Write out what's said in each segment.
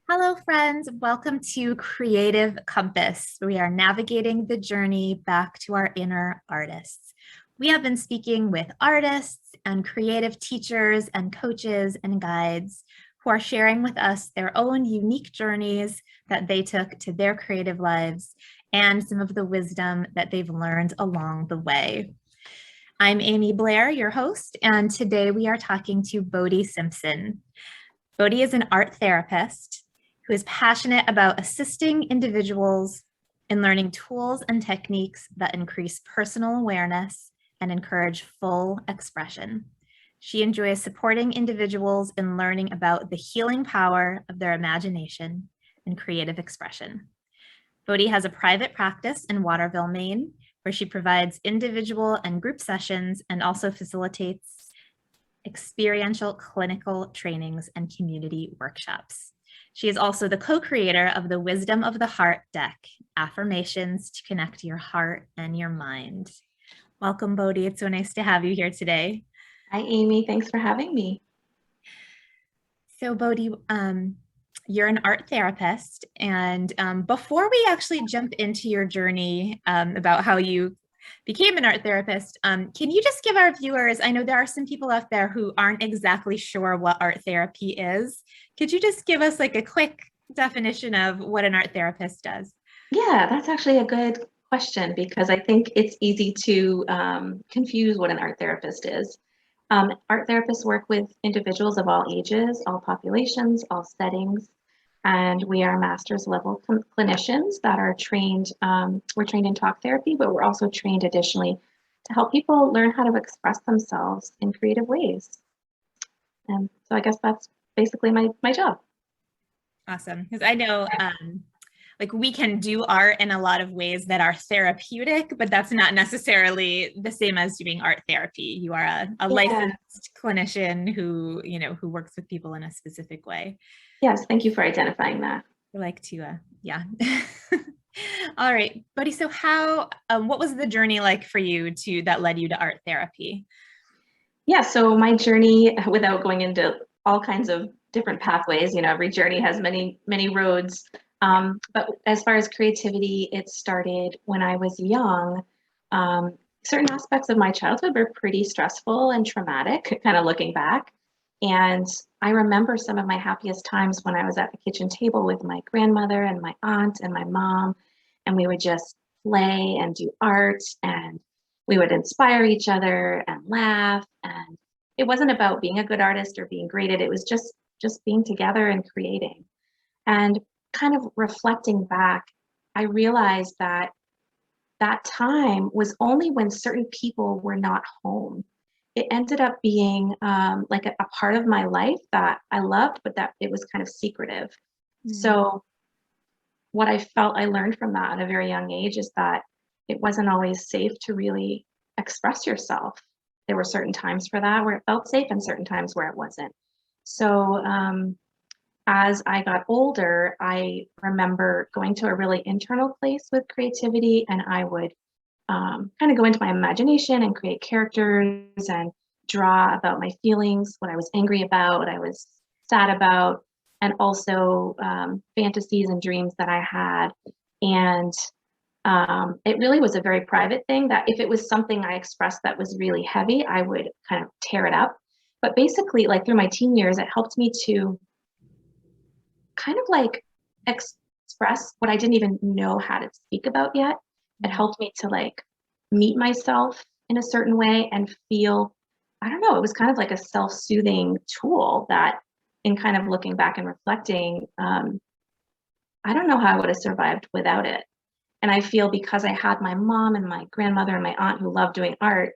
Hello, friends. Welcome to Creative Compass. We are navigating the journey back to our inner artists. We have been speaking with artists and creative teachers and coaches and guides who are sharing with us their own unique journeys that they took to their creative lives and some of the wisdom that they've learned along the way. I'm Aimee Blair, your host, and today we are talking to Bodhi Simpson. Bodhi is an art therapist who is passionate about assisting individuals in learning tools and techniques that increase personal awareness and encourage full expression. She enjoys supporting individuals in learning about the healing power of their imagination and creative expression. Bodhi has a private practice in Waterville, Maine, where she provides individual and group sessions and also facilitates experiential clinical trainings and community workshops. She is also the co-creator of the Wisdom of the Heart deck, affirmations to connect your heart and your mind. Welcome, Bodhi. It's so nice to have you here today. Hi, Aimee. Thanks for having me. So, Bodhi, you're an art therapist. And before we actually jump into your journey about how you became an art therapist, can you just give our viewers, I know there are some people out there who aren't exactly sure what art therapy is. Could you just give us like a quick definition of what an art therapist does? Yeah, that's actually a good question because I think it's easy to confuse what an art therapist is. Art therapists work with individuals of all ages, all populations, all settings, and we are master's level clinicians that are trained. We're trained in talk therapy, but we're also trained additionally to help people learn how to express themselves in creative ways. And so I guess that's basically my job. Awesome. Because I know like we can do art in a lot of ways that are therapeutic, but that's not necessarily the same as doing art therapy. You are a Yeah. licensed clinician who, who works with people in a specific way. Yes, thank you for identifying that. I like to, yeah. All right, Buddy. So what was the journey like for you that led you to art therapy? Yeah, so my journey, without going into all kinds of different pathways, every journey has many, many roads. Yeah. But as far as creativity, it started when I was young. Certain aspects of my childhood were pretty stressful and traumatic, kind of looking back. And I remember some of my happiest times when I was at the kitchen table with my grandmother and my aunt and my mom, and we would just play and do art, and we would inspire each other and laugh. And it wasn't about being a good artist or being graded. It was just being together and creating. And kind of reflecting back, I realized that that time was only when certain people were not home. It ended up being like a part of my life that I loved, but that it was kind of secretive. Mm. So what I felt I learned from that at a very young age is that it wasn't always safe to really express yourself. There were certain times for that where it felt safe and certain times where it wasn't. So as I got older, I remember going to a really internal place with creativity, and I would kind of go into my imagination and create characters and draw about my feelings, what I was angry about, what I was sad about, and also fantasies and dreams that I had. And it really was a very private thing that if it was something I expressed that was really heavy, I would kind of tear it up. But basically, like through my teen years, it helped me to kind of like express what I didn't even know how to speak about yet. It helped me to like meet myself in a certain way and feel, I don't know, it was kind of like a self-soothing tool that in kind of looking back and reflecting, I don't know how I would have survived without it. And I feel because I had my mom and my grandmother and my aunt who loved doing art,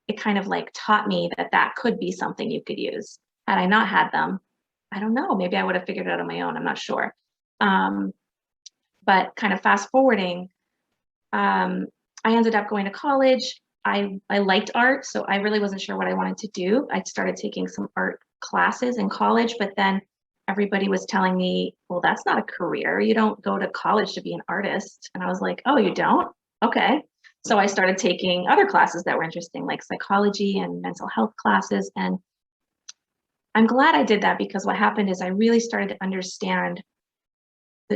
it kind of like taught me that that could be something you could use. Had I not had them, I don't know, maybe I would have figured it out on my own. I'm not sure. Um, but kind of fast forwarding, I ended up going to college. I liked art, so I really wasn't sure what I wanted to do. I started taking some art classes in college, but then everybody was telling me, well, that's not a career. You don't go to college to be an artist. And I was like, oh, you don't? Okay. So I started taking other classes that were interesting, like psychology and mental health classes. And I'm glad I did that because what happened is I really started to understand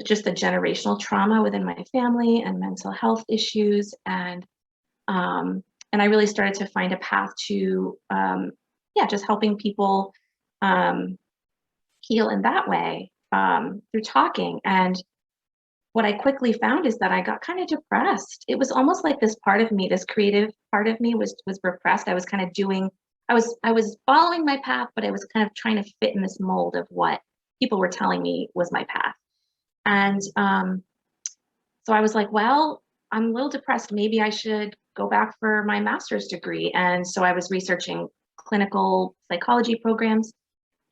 just the generational trauma within my family and mental health issues. And I really started to find a path to, just helping people heal in that way through talking. And what I quickly found is that I got kind of depressed. It was almost like this part of me, this creative part of me was repressed. I was kind of I was following my path, but I was kind of trying to fit in this mold of what people were telling me was my path. And so I was like, well, I'm a little depressed. Maybe I should go back for my master's degree. And so I was researching clinical psychology programs,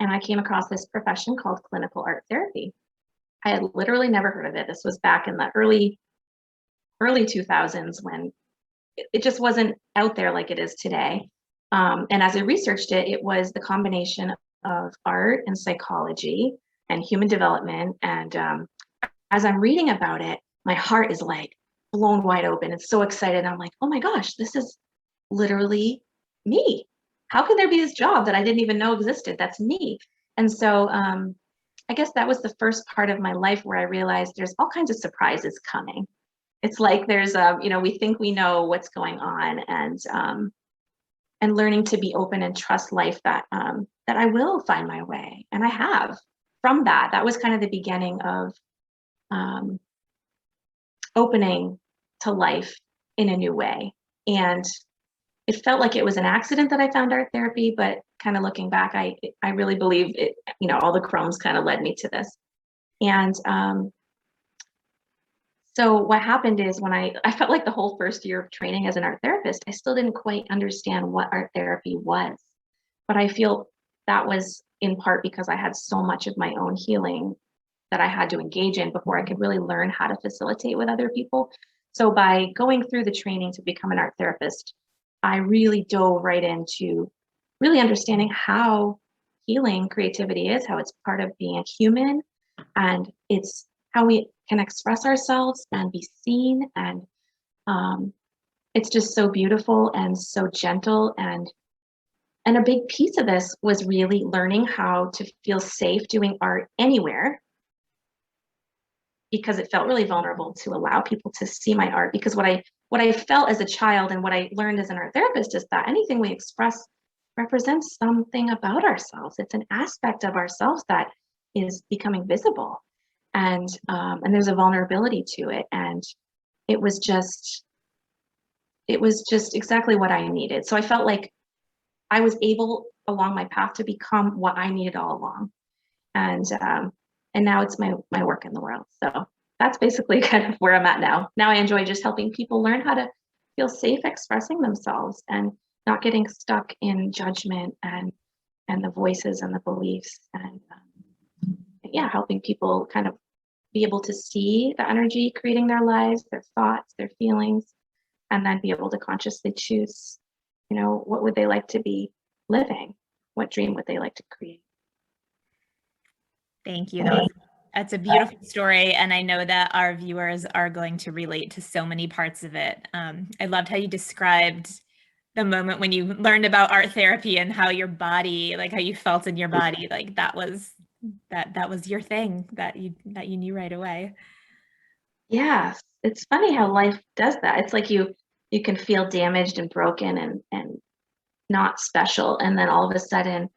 and I came across this profession called clinical art therapy. I had literally never heard of it. This was back in the early 2000s when it just wasn't out there like it is today. And as I researched it, it was the combination of art and psychology and human development. And as I'm reading about it, my heart is like blown wide open. It's so excited. I'm like, oh my gosh, this is literally me. How can there be this job that I didn't even know existed? That's me. And so I guess that was the first part of my life where I realized there's all kinds of surprises coming. It's like there's we think we know what's going on, and learning to be open and trust life that I will find my way. And I have. From that was kind of the beginning of opening to life in a new way. And it felt like it was an accident that I found art therapy, but kind of looking back, I really believe it, all the crumbs kind of led me to this. And so what happened is when I felt like the whole first year of training as an art therapist, I still didn't quite understand what art therapy was. But I feel that was in part because I had so much of my own healing that I had to engage in before I could really learn how to facilitate with other people. So by going through the training to become an art therapist, I really dove right into really understanding how healing creativity is, how it's part of being a human, and it's how we can express ourselves and be seen. And it's just so beautiful and so gentle. And a big piece of this was really learning how to feel safe doing art anywhere, because it felt really vulnerable to allow people to see my art. Because what I felt as a child and what I learned as an art therapist is that anything we express represents something about ourselves. It's an aspect of ourselves that is becoming visible. And there's a vulnerability to it. And it was just exactly what I needed. So I felt like I was able along my path to become what I needed all along. And now it's my work in the world. So that's basically kind of where I'm at now. Now I enjoy just helping people learn how to feel safe expressing themselves and not getting stuck in judgment and the voices and the beliefs, and helping people kind of be able to see the energy creating their lives, their thoughts, their feelings, and then be able to consciously choose, what would they like to be living? What dream would they like to create? Thank you. That's a beautiful story. And I know that our viewers are going to relate to so many parts of it. I loved how you described the moment when you learned about art therapy and how your body, like how you felt in your body, like that was your thing that you knew right away. Yeah, it's funny how life does that. It's like you can feel damaged and broken and not special, and then all of a sudden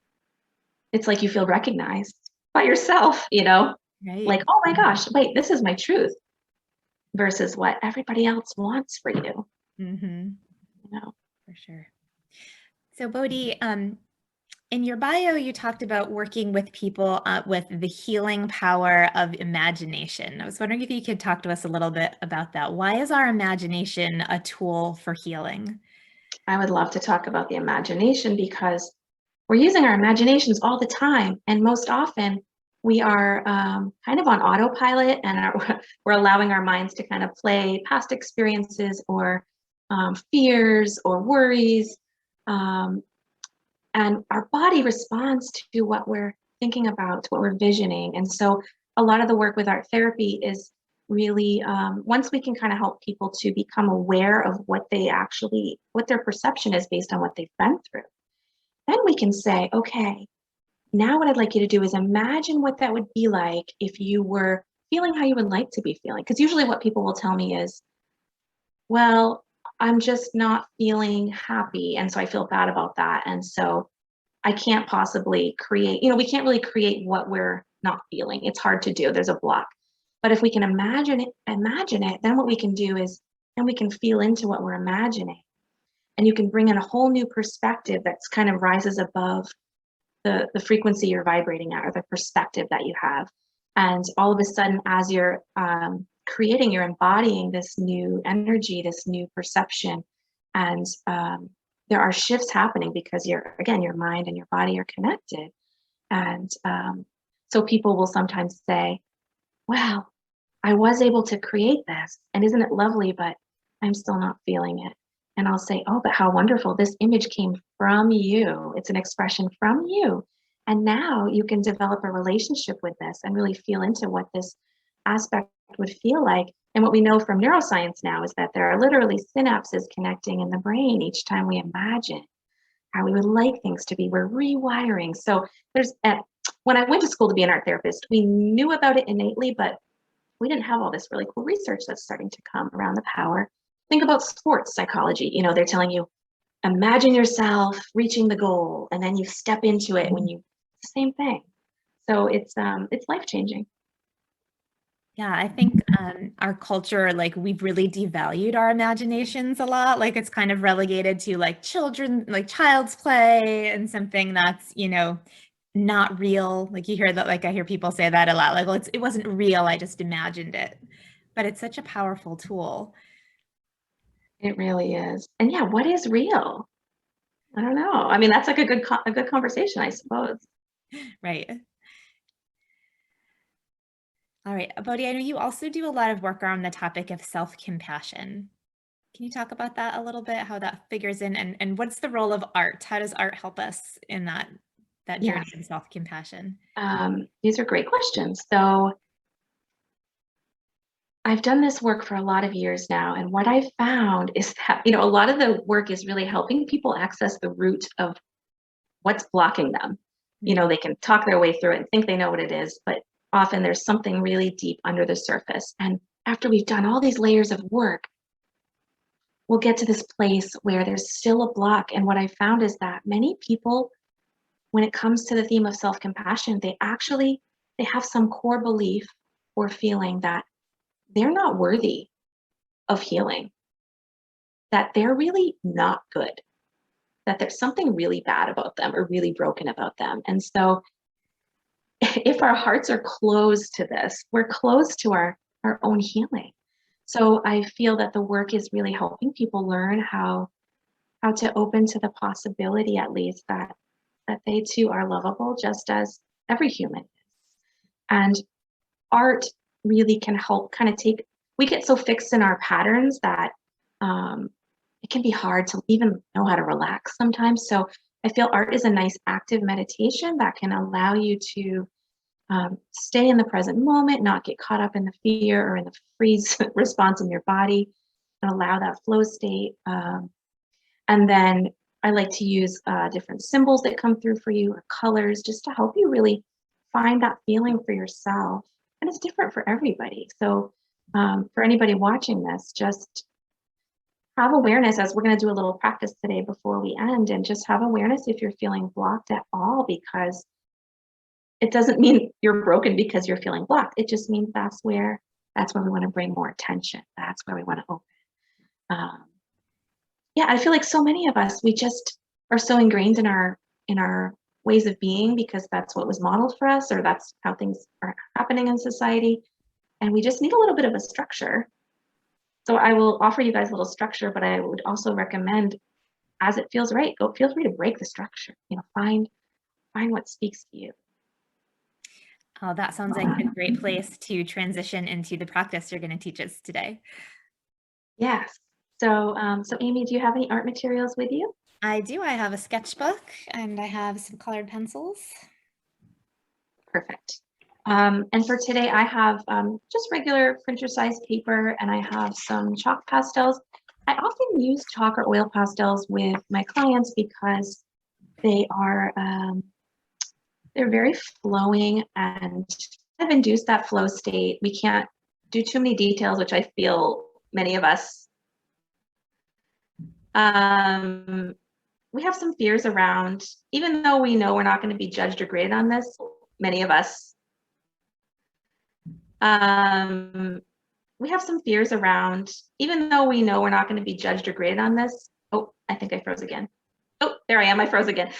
it's like you feel recognized by yourself, Right. Like, oh my gosh, wait, this is my truth versus what everybody else wants for you. Mm-hmm. For sure. So Bodhi, in your bio, you talked about working with people with the healing power of imagination. I was wondering if you could talk to us a little bit about that. Why is our imagination a tool for healing? I would love to talk about the imagination because we're using our imaginations all the time. And most often we are kind of on autopilot, and we're allowing our minds to kind of play past experiences or fears or worries. And our body responds to what we're thinking about, to what we're visioning. And so a lot of the work with art therapy is really, once we can kind of help people to become aware of what their perception is based on what they've been through, then we can say, okay, now what I'd like you to do is imagine what that would be like if you were feeling how you would like to be feeling. Because usually what people will tell me is, well, I'm just not feeling happy. And so I feel bad about that. And so I can't possibly create, we can't really create what we're not feeling. It's hard to do. There's a block. But if we can imagine it, then what we can do is, then we can feel into what we're imagining. And you can bring in a whole new perspective that's kind of rises above the frequency you're vibrating at, or the perspective that you have. And all of a sudden, as you're creating, you're embodying this new energy, this new perception. And there are shifts happening because your mind and your body are connected. And so people will sometimes say, wow, I was able to create this, and isn't it lovely, but I'm still not feeling it. And I'll say, oh, but how wonderful. This image came from you. It's an expression from you. And now you can develop a relationship with this and really feel into what this aspect would feel like. And what we know from neuroscience now is that there are literally synapses connecting in the brain each time we imagine how we would like things to be. We're rewiring. So when I went to school to be an art therapist, we knew about it innately, but we didn't have all this really cool research that's starting to come around the power. Think about sports psychology. They're telling you, imagine yourself reaching the goal, and then you step into it when the same thing. So it's life-changing. Yeah, I think our culture, like we've really devalued our imaginations a lot. Like it's kind of relegated to like children, like child's play and something that's, not real. Like you hear that, like I hear people say that a lot, like, well, it wasn't real, I just imagined it. But it's such a powerful tool. It really is. And yeah, what is real? I don't know. I mean, that's like a good conversation, I suppose. Right. All right, Bodhi, I know you also do a lot of work around the topic of self-compassion. Can you talk about that a little bit, how that figures in, and what's the role of art? How does art help us in that journey of self-compassion? These are great questions. So I've done this work for a lot of years now, and what I found is that, a lot of the work is really helping people access the root of what's blocking them. They can talk their way through it and think they know what it is, but often there's something really deep under the surface. And after we've done all these layers of work, we'll get to this place where there's still a block. And what I found is that many people, when it comes to the theme of self-compassion, they have some core belief or feeling that they're not worthy of healing, that they're really not good, that there's something really bad about them or really broken about them. And so if our hearts are closed to this, we're closed to our own healing. So I feel that the work is really helping people learn how to open to the possibility, at least, that they too are lovable, just as every human is. And art really can help kind of we get so fixed in our patterns that it can be hard to even know how to relax sometimes. So I feel art is a nice active meditation that can allow you to stay in the present moment, not get caught up in the fear or in the freeze response in your body, and allow that flow state. And then I like to use different symbols that come through for you, or colors, just to help you really find that feeling for yourself. And it's different for everybody. So for anybody watching this, just have awareness, as we're going to do a little practice today before we end, and just have awareness if you're feeling blocked at all, because it doesn't mean you're broken because you're feeling blocked. It just means that's where we want to bring more attention. That's where we want to open. Yeah, I feel like so many of us, we just are so ingrained in our ways of being because that's what was modeled for us, or that's how things are happening in society. And we just need a little bit of a structure. So I will offer you guys a little structure, but I would also recommend, as it feels right, feel free to break the structure. Find what speaks to you. Oh, that sounds like a great place to transition into the practice you're going to teach us today. Yes. So Aimee, do you have any art materials with you? I do. I have a sketchbook and I have some colored pencils. Perfect. And for today, I have just regular printer size paper, and I have some chalk pastels. I often use chalk or oil pastels with my clients because they are they're very flowing and of induce that flow state. We can't do too many details, which I feel many of us, we have some fears around, even though we know we're not going to be judged or graded on this, many of us, we have some fears around, even though we know we're not going to be judged or graded on this. Oh, I think I froze again. Oh, there I am, I froze again.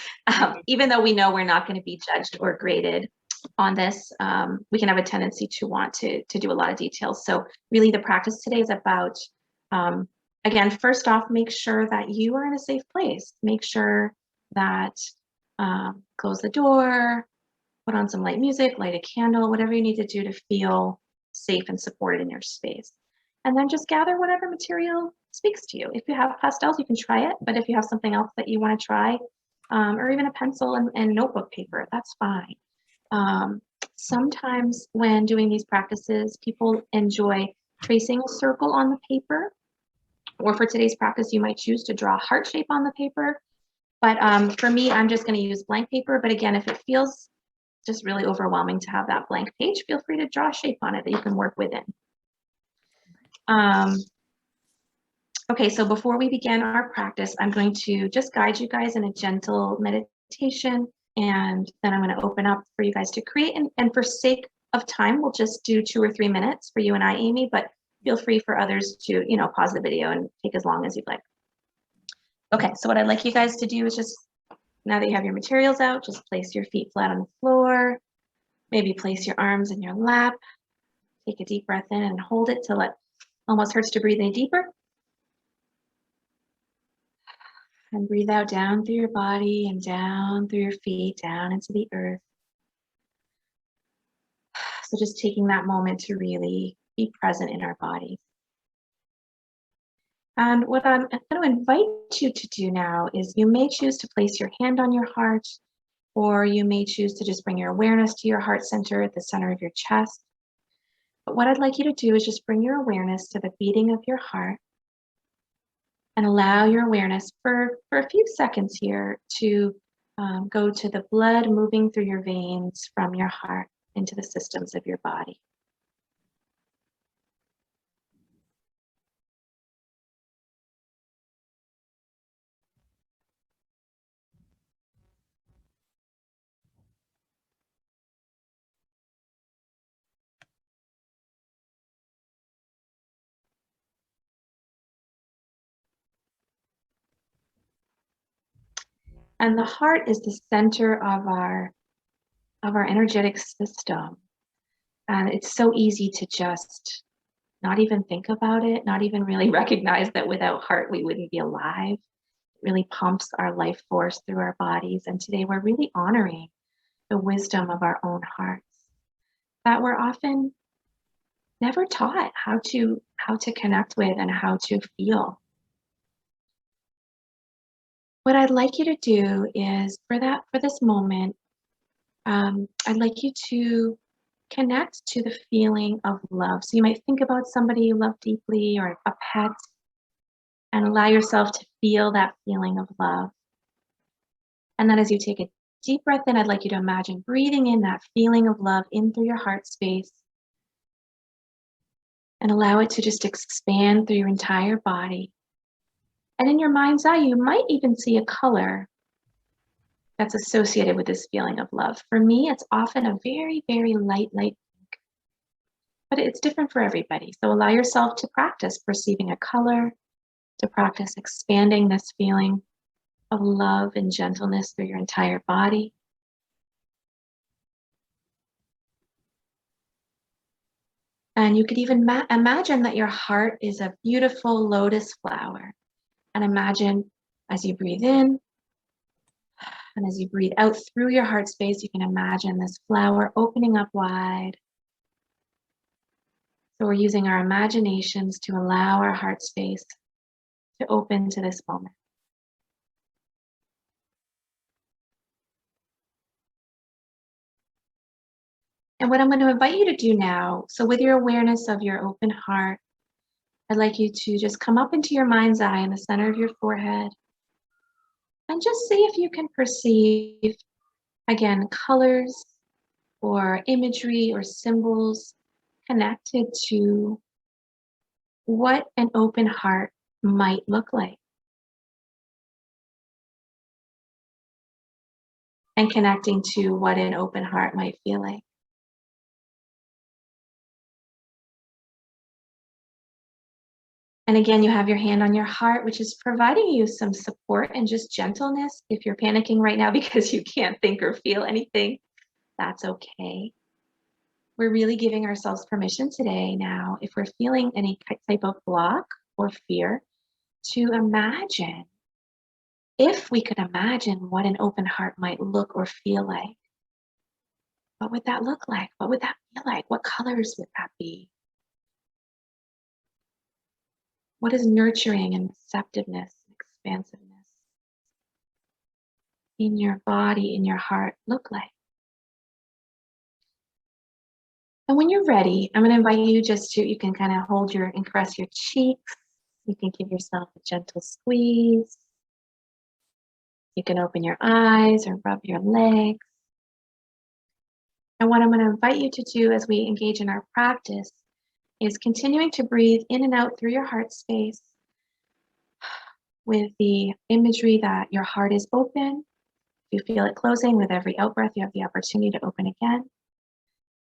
Even though we know we're not going to be judged or graded on this, we can have a tendency to want to do a lot of details. So really the practice today is about, again, first off, make sure that you are in a safe place. Make sure that close the door, put on some light music, light a candle, whatever you need to do to feel safe and supported in your space. And then just gather whatever material speaks to you. If you have pastels, you can try it, but if you have something else that you want to try, or even a pencil and notebook paper, that's fine. Sometimes when doing these practices, people enjoy tracing a circle on the paper, or for today's practice, you might choose to draw a heart shape on the paper. But for me, I'm just going to use blank paper. But again, if it feels just really overwhelming to have that blank page, feel free to draw a shape on it that you can work within. Okay, so before we begin our practice, I'm going to just guide you guys in a gentle meditation, and then I'm going to open up for you guys to create. And for sake of time, we'll just do 2 or 3 minutes for you and I, Aimee, but feel free for others to, pause the video and take as long as you'd like. Okay, so what I'd like you guys to do is just, now that you have your materials out, just place your feet flat on the floor. Maybe place your arms in your lap. Take a deep breath in and hold it till it almost hurts to breathe any deeper. And breathe out down through your body and down through your feet, down into the earth. So just taking that moment to really be present in our body. And what I'm going to invite you to do now is you may choose to place your hand on your heart, or you may choose to just bring your awareness to your heart center at the center of your chest. But what I'd like you to do is just bring your awareness to the beating of your heart and allow your awareness for a few seconds here to go to the blood moving through your veins from your heart into the systems of your body. And the heart is the center of our energetic system. And it's so easy to just not even think about it, not even really recognize that without heart, we wouldn't be alive. It really pumps our life force through our bodies. And today we're really honoring the wisdom of our own hearts that we're often never taught how to connect with and how to feel. What I'd like you to do is for this moment, I'd like you to connect to the feeling of love. So you might think about somebody you love deeply or a pet, and allow yourself to feel that feeling of love. And then as you take a deep breath in, I'd like you to imagine breathing in that feeling of love in through your heart space, and allow it to just expand through your entire body. And in your mind's eye, you might even see a color that's associated with this feeling of love. For me, it's often a very, very light pink, but it's different for everybody. So allow yourself to practice perceiving a color, to practice expanding this feeling of love and gentleness through your entire body. And you could even imagine that your heart is a beautiful lotus flower. And imagine as you breathe in and as you breathe out through your heart space, you can imagine this flower opening up wide. So we're using our imaginations to allow our heart space to open to this moment. And what I'm going to invite you to do now, so with your awareness of your open heart, I'd like you to just come up into your mind's eye in the center of your forehead and just see if you can perceive, again, colors or imagery or symbols connected to what an open heart might look like, and connecting to what an open heart might feel like. And again, you have your hand on your heart, which is providing you some support and just gentleness. If you're panicking right now because you can't think or feel anything, that's okay. We're really giving ourselves permission today now, if we're feeling any type of block or fear, to imagine, if we could imagine what an open heart might look or feel like. What would that look like? What would that feel like? What colors would that be? What does nurturing and receptiveness and expansiveness in your body, in your heart look like? And when you're ready, I'm going to invite you you can kind of hold and caress your cheeks. You can give yourself a gentle squeeze. You can open your eyes or rub your legs. And what I'm going to invite you to do as we engage in our practice is continuing to breathe in and out through your heart space with the imagery that your heart is open. If you feel it closing with every out breath, you have the opportunity to open again.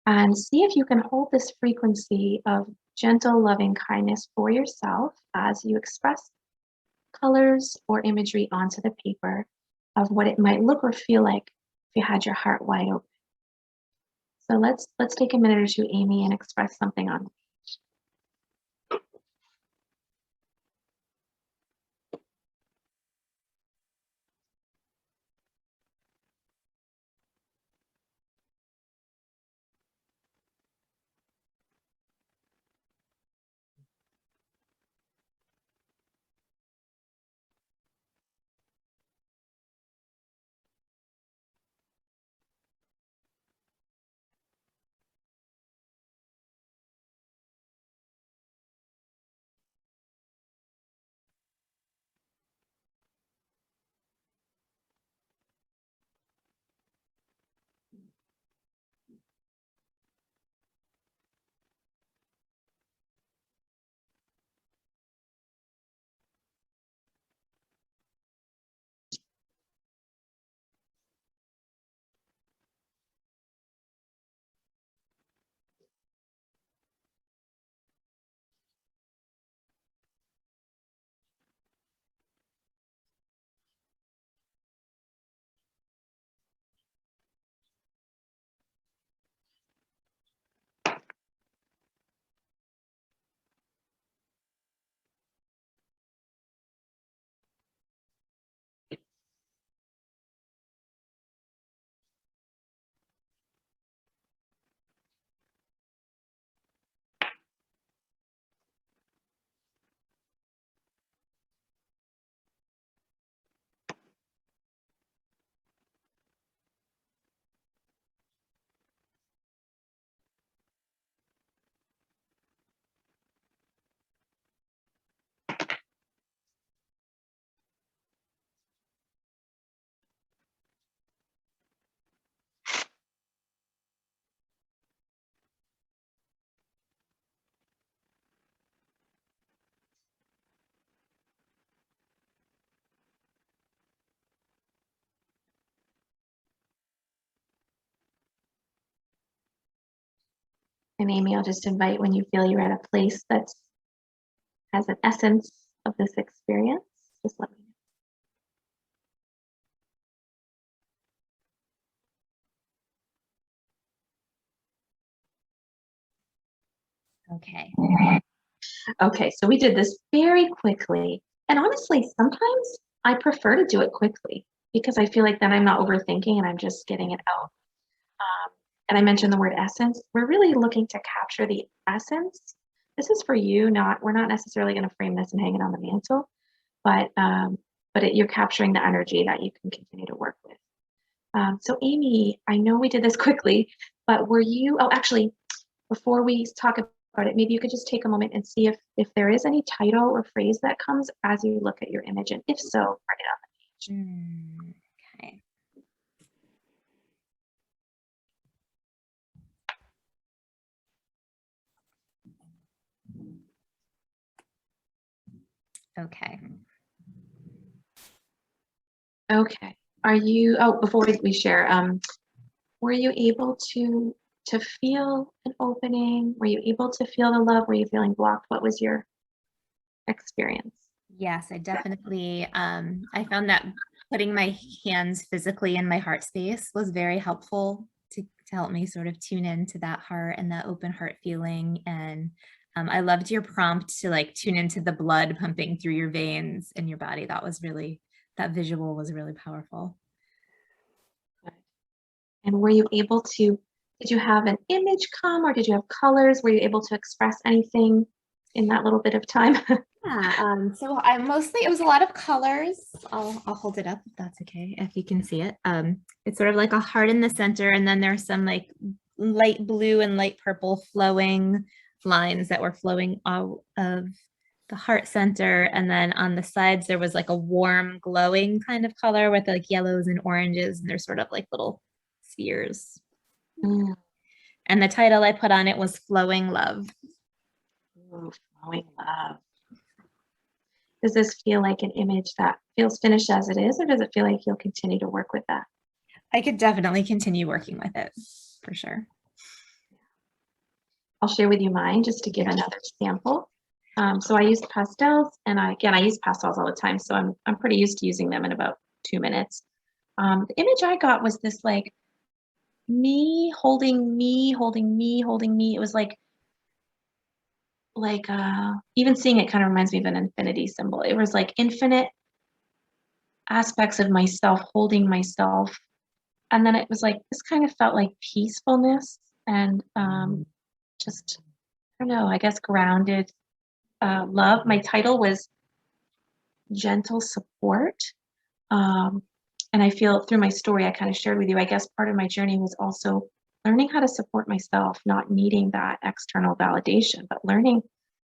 And see if you can hold this frequency of gentle, loving kindness for yourself as you express colors or imagery onto the paper of what it might look or feel like if you had your heart wide open. So let's take a minute or two, Aimee, and express something on. And Aimee, I'll just invite, when you feel you're at a place that has an essence of this experience, just let me know. Okay. Okay, so we did this very quickly. And honestly, sometimes I prefer to do it quickly because I feel like then I'm not overthinking and I'm just getting it out. And I mentioned the word essence. We're really looking to capture the essence. This is for you, we're not necessarily going to frame this and hang it on the mantle, but you're capturing the energy that you can continue to work with. So Aimee, I know we did this quickly, but actually, before we talk about it, maybe you could just take a moment and see if there is any title or phrase that comes as you look at your image, and if so, write it on the page. Okay. Okay. Okay. Before we share, were you able to feel an opening? Were you able to feel the love? Were you feeling blocked? What was your experience? Yes, I definitely, I found that putting my hands physically in my heart space was very helpful to help me sort of tune into that heart and that open heart feeling. And I loved your prompt to like tune into the blood pumping through your veins in your body. That visual was really powerful. Good. And were you able to, did you have an image come or did you have colors? Were you able to express anything in that little bit of time? Yeah, so it was a lot of colors. I'll hold it up if that's okay, if you can see it. It's sort of like a heart in the center, and then there's some like light blue and light purple flowing lines that were flowing out of the heart center. And then on the sides, there was like a warm, glowing kind of color with like yellows and oranges, and they're sort of like little spheres. Mm, And the title I put on it was Flowing Love. ooh, flowing love. Does this feel like an image that feels finished as it is, or does it feel like you'll continue to work with that? I could definitely continue working with it for sure. I'll share with you mine just to give another sample. So I used pastels, and I use pastels all the time, so I'm pretty used to using them in about 2 minutes. The image I got was this like me holding me, holding me, holding me. It was even seeing it kind of reminds me of an infinity symbol. It was like infinite aspects of myself holding myself, and then it was like this kind of felt like peacefulness and just I don't know, I guess grounded love. My title was Gentle Support. Um, and I feel through my story, I kind of shared with you, I guess part of my journey was also learning how to support myself, not needing that external validation, but learning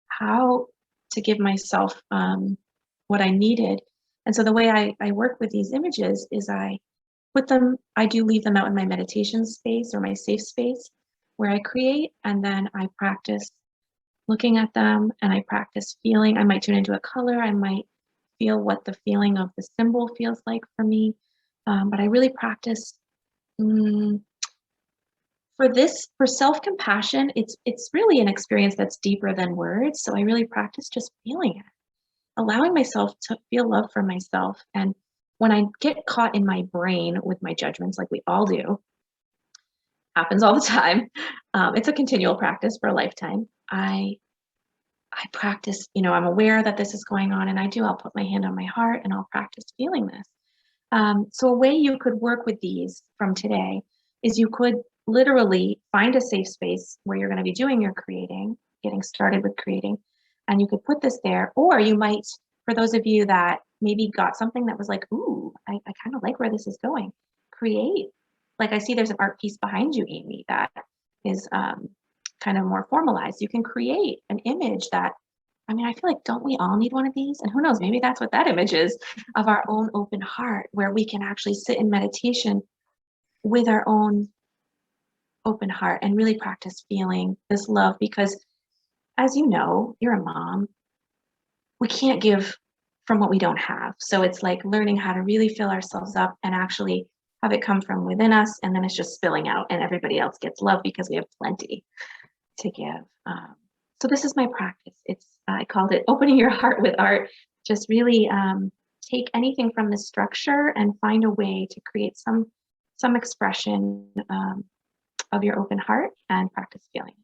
how to give myself what I needed. And so the way I work with these images is I do leave them out in my meditation space or my safe space where I create, and then I practice looking at them and I practice feeling. I might tune into a color, I might feel what the feeling of the symbol feels like for me. But I really practice for self-compassion, it's really an experience that's deeper than words. So I really practice just feeling it, allowing myself to feel love for myself. And when I get caught in my brain with my judgments, like we all do, happens all the time. It's a continual practice for a lifetime. I practice, I'm aware that this is going on, and I'll put my hand on my heart and I'll practice feeling this. So a way you could work with these from today is you could literally find a safe space where you're going to be doing your creating, getting started with creating, and you could put this there. Or you might, for those of you that maybe got something that was like, ooh, I kind of like where this is going, create. Like I see there's an art piece behind you, Aimee, that is kind of more formalized. You can create an image that, I feel like, don't we all need one of these? And who knows, maybe that's what that image is, of our own open heart, where we can actually sit in meditation with our own open heart and really practice feeling this love. Because as you know, you're a mom, we can't give from what we don't have. So it's like learning how to really fill ourselves up and actually have it come from within us. And then it's just spilling out and everybody else gets love because we have plenty to give. So this is my practice. I called it opening your heart with art. Just really take anything from this structure and find a way to create some expression of your open heart and practice feeling.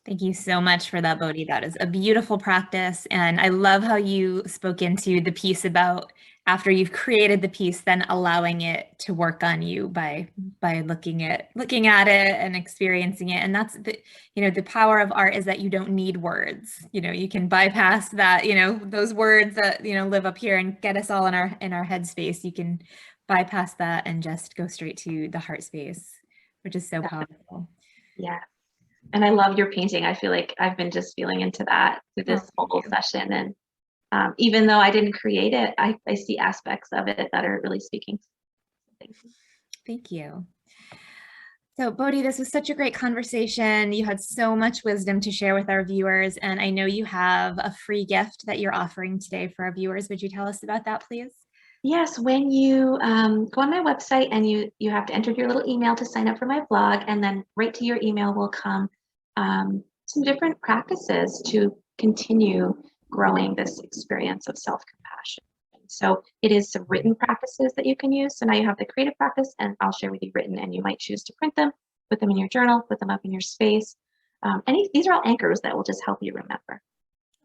Thank you so much for that, Bodhi. That is a beautiful practice. And I love how you spoke into the piece about after you've created the piece, then allowing it to work on you by looking at it and experiencing it. And that's the power of art is that you don't need words. You can bypass that, those words that, live up here and get us all in our headspace. You can bypass that and just go straight to the heart space, which is so powerful. Yeah. And I love your painting. I feel like I've been just feeling into that through this whole session. And even though I didn't create it, I see aspects of it that are really speaking. Thank you. So, Bodhi, this was such a great conversation. You had so much wisdom to share with our viewers, and I know you have a free gift that you're offering today for our viewers. Would you tell us about that, please? Yes, when you go on my website and you have to enter your little email to sign up for my blog, and then right to your email will come some different practices to continue growing this experience of self-compassion. So it is some written practices that you can use. So now you have the creative practice, and I'll share with you written, and you might choose to print them, put them in your journal, put them up in your space. These are all anchors that will just help you remember.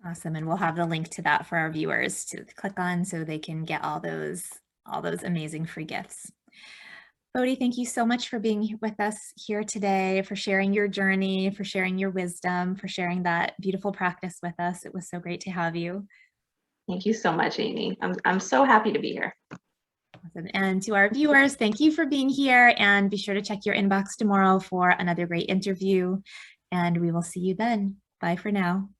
Awesome. And we'll have the link to that for our viewers to click on so they can get all those amazing free gifts. Bodhi, thank you so much for being with us here today, for sharing your journey, for sharing your wisdom, for sharing that beautiful practice with us. It was so great to have you. Thank you so much, Aimee. I'm so happy to be here. Awesome. And to our viewers, thank you for being here, and be sure to check your inbox tomorrow for another great interview, and we will see you then. Bye for now.